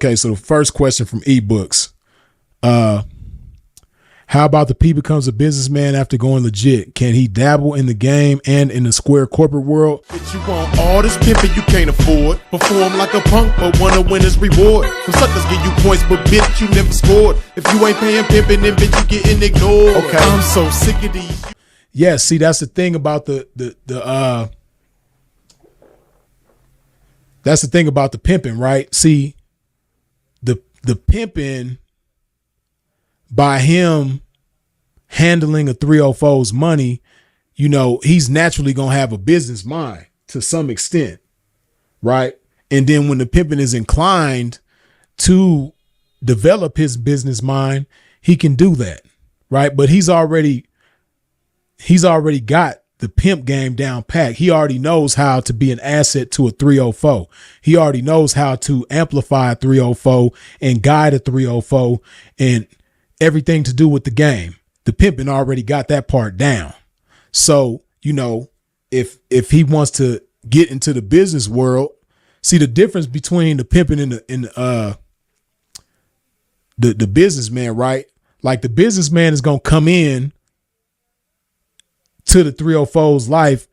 Okay, so the first question from eBooks. How about the P becomes a businessman after going legit? Can he dabble in the game and in the square corporate world? Bitch, you want all this pimping you can't afford. Perform like a punk, but want a winner's reward. Some suckers give you points, but bitch, you never scored. If you ain't paying pimping, then bitch, you getting ignored. Okay, I'm so sick of these. Yeah, see, that's the thing about that's the thing about the pimping, right? See, the pimping, by him handling a 304's money, you know, he's naturally going to have a business mind to some extent, right? And then when the pimping is inclined to develop his business mind, he can do that, right? But he's already got the pimp game down pat. He already knows how to be an asset to a 304. He already knows how to amplify a 304 and guide a 304 and everything to do with the game. The pimping already got that part down. So, you know, if he wants to get into the business world, see the difference between the pimping and the businessman, right? Like the businessman is going to come in to the 304's life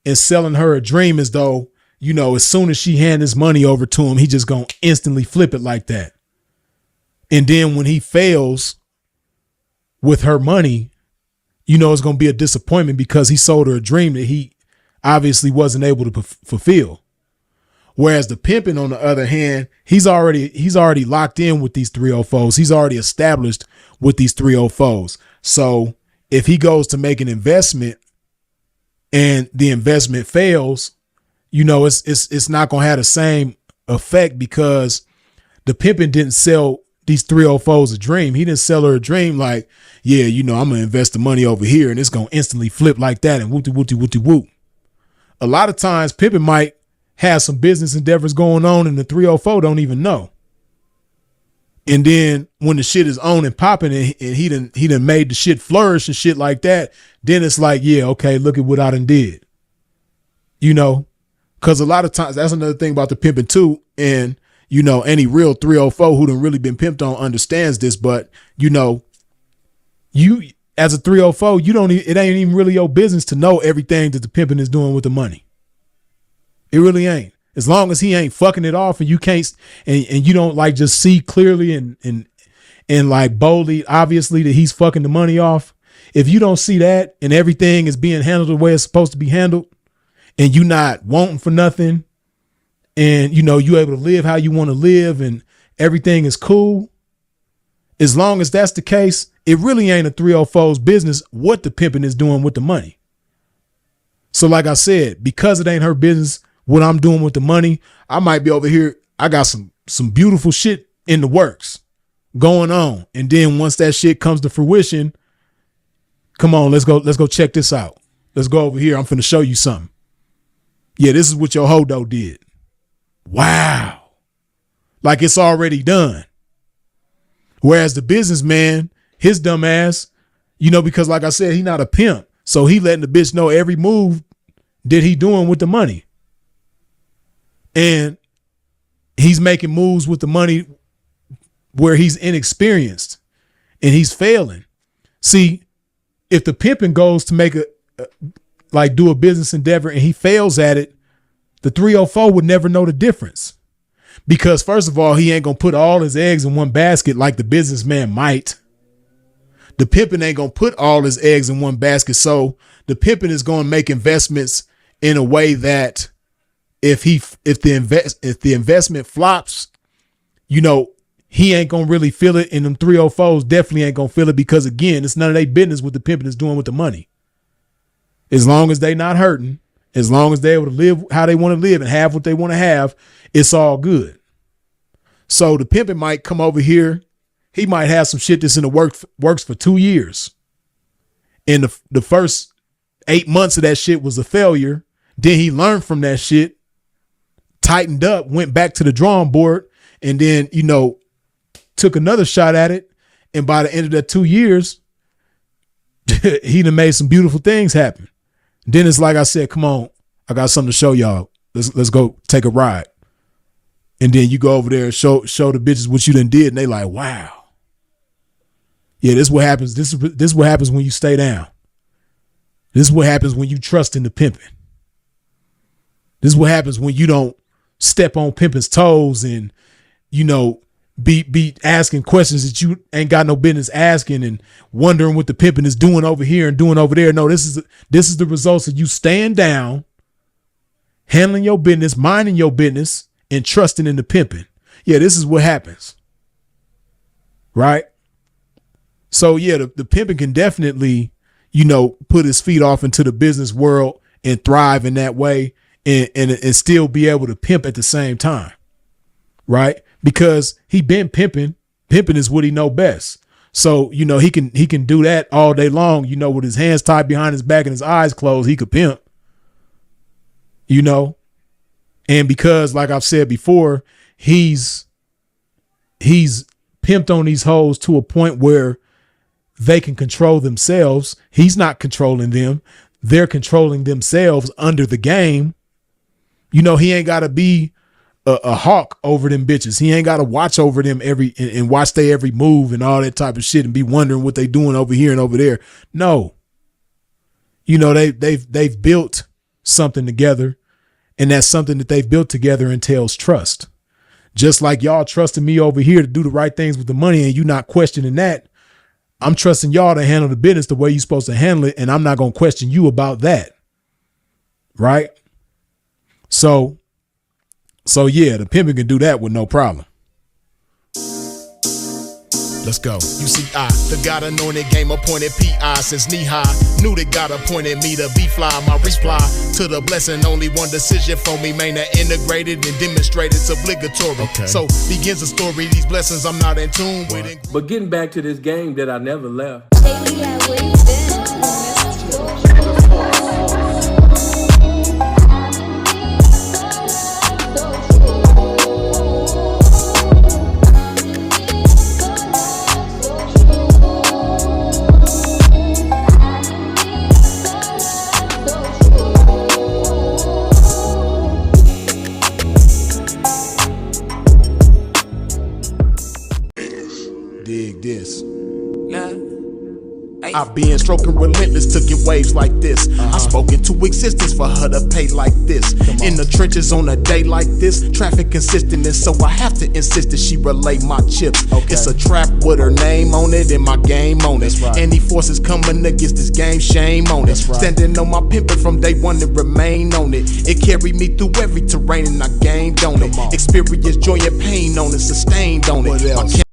and selling her a dream as though, you know, as soon as she hand his money over to him, he just gonna instantly flip it like that. And then when he fails with her money, you know, it's going to be a disappointment because he sold her a dream that he obviously wasn't able to fulfill. Whereas the pimping, on the other hand, he's already locked in with these 304's. He's already established with these 304's. So if he goes to make an investment and the investment fails, you know, it's not going to have the same effect because the pimping didn't sell these 304's a dream. He didn't sell her a dream like, yeah, you know, I'm going to invest the money over here and it's going to instantly flip like that and whoop. A lot of times pimping might have some business endeavors going on and the 304 don't even know. And then when the shit is on and popping and he done made the shit flourish and shit like that, then it's like, yeah, okay, look at what I done did. You know, because a lot of times that's another thing about the pimping too. And, you know, any real 304 who done really been pimped on understands this. But, you know, you as a 304, it ain't even really your business to know everything that the pimping is doing with the money. It really ain't. As long as he ain't fucking it off and you can't, and you don't like just see clearly and like boldly, obviously that he's fucking the money off. If you don't see that and everything is being handled the way it's supposed to be handled and you not wanting for nothing and, you know, you able to live how you want to live and everything is cool. As long as that's the case, it really ain't a 304's business what the pimping is doing with the money. So like I said, because it ain't her business what I'm doing with the money, I might be over here. I got some beautiful shit in the works going on. And then once that shit comes to fruition, come on, let's go check this out. Let's go over here. I'm finna show you something. Yeah, this is what your hodo did. Wow. Like it's already done. Whereas the businessman, his dumb ass, you know, because like I said, he not a pimp. So he letting the bitch know every move that he doing with the money. And he's making moves with the money where he's inexperienced and he's failing. See, if the pimping goes to make do a business endeavor and he fails at it, the 304 would never know the difference. Because first of all, he ain't going to put all his eggs in one basket like the businessman might. The pimping ain't going to put all his eggs in one basket. So the pimping is going to make investments in a way that if the investment flops, you know, he ain't gonna really feel it, and them 304's definitely ain't gonna feel it because again, it's none of their business what the pimping is doing with the money. As long as they not hurting, as long as they able to live how they want to live and have what they want to have, it's all good. So the pimping might come over here. He might have some shit that's in the works for 2 years. And the first 8 months of that shit was a failure. Then he learned from that shit, tightened up, went back to the drawing board, and then, you know, took another shot at it. And by the end of that 2 years, he done made some beautiful things happen. Then it's like I said, come on, I got something to show y'all. Let's go take a ride. And then you go over there and show the bitches what you done did, and they like, wow. Yeah, this is what happens. This is what happens when you stay down. This is what happens when you trust in the pimping. This is what happens when you don't step on pimping's toes and, you know, be asking questions that you ain't got no business asking and wondering what the pimping is doing over here and doing over there. No, this is the results of you staying down, handling your business, minding your business, and trusting in the pimping. Yeah, this is what happens. Right? So yeah, the pimping can definitely, you know, put his feet off into the business world and thrive in that way and still be able to pimp at the same time. Right? Because he been pimping. Pimping is what he know best. So, you know, he can do that all day long, you know, with his hands tied behind his back and his eyes closed, he could pimp. You know? And because, like I've said before, he's pimped on these hoes to a point where they can control themselves. He's not controlling them. They're controlling themselves under the game. You know, he ain't got to be a hawk over them bitches. He ain't got to watch over them and watch their every move and all that type of shit and be wondering what they doing over here and over there. No. You know, they've built something together, and that's something that they've built together entails trust. Just like y'all trusting me over here to do the right things with the money and you not questioning that, I'm trusting y'all to handle the business the way you're supposed to handle it, and I'm not going to question you about that. Right? So yeah, the pimping can do that with no problem. Let's go. You see, I, the God anointed, game appointed PI since knee high. Knew that God appointed me to be fly. My reply to the blessing, only one decision for me, man, that integrated and demonstrated it's obligatory. Okay. So begins the story, these blessings I'm not in tune with it. But getting back to this game that I never left. Dig this. Yeah. I've been stroking relentless to get waves like this. I spoke into existence for her to pay like this. In the trenches on a day like this, traffic consistent, and so I have to insist that she relay my chips. It's a trap with her name on it and my game on it. Any forces coming against this game, shame on it. Standing on my pimpin' from day one and remain on it. It carried me through every terrain and I gained on it. Experience joy and pain on it, sustained on it.